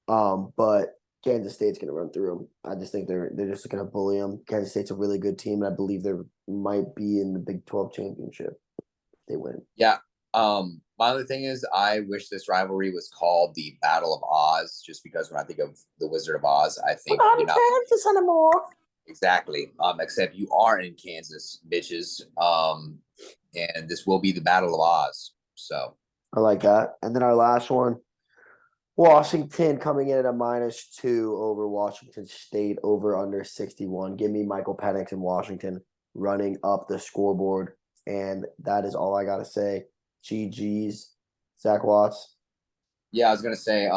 But Kansas State's going to run through them. I just think they're just going to bully them. Kansas State's a really good team, and I believe they might be in the Big 12 championship if they win. Yeah. My other thing is I wish this rivalry was called the Battle of Oz, just because when I think of the Wizard of Oz, I think we're not in Kansas anymore. Exactly. Except you are in Kansas, bitches. And this will be the Battle of Oz. So I like that. And then our last one, Washington coming in at a -2 over Washington State, over under 61. Give me Michael Penix in Washington running up the scoreboard. And that is all I got to say. GG's, Zach Watts. Yeah, I was going to say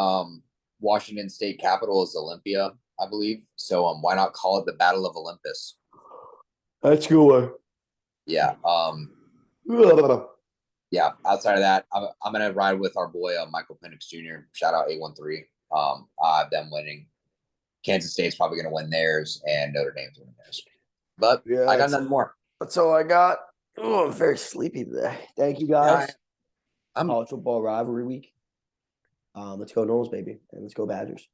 Washington State capital is Olympia, I believe. So why not call it the Battle of Olympus? That's a good one. Yeah. Yeah, outside of that, I'm going to ride with our boy Michael Penix Jr. Shout out 813. I have them winning. Kansas State's probably going to win theirs, and Notre Dame's winning theirs. But yeah, I got nothing more. That's all I got. Oh, I'm very sleepy today. Thank you, guys. I'm College football rivalry week. Let's go Knowles, baby, and let's go Badgers.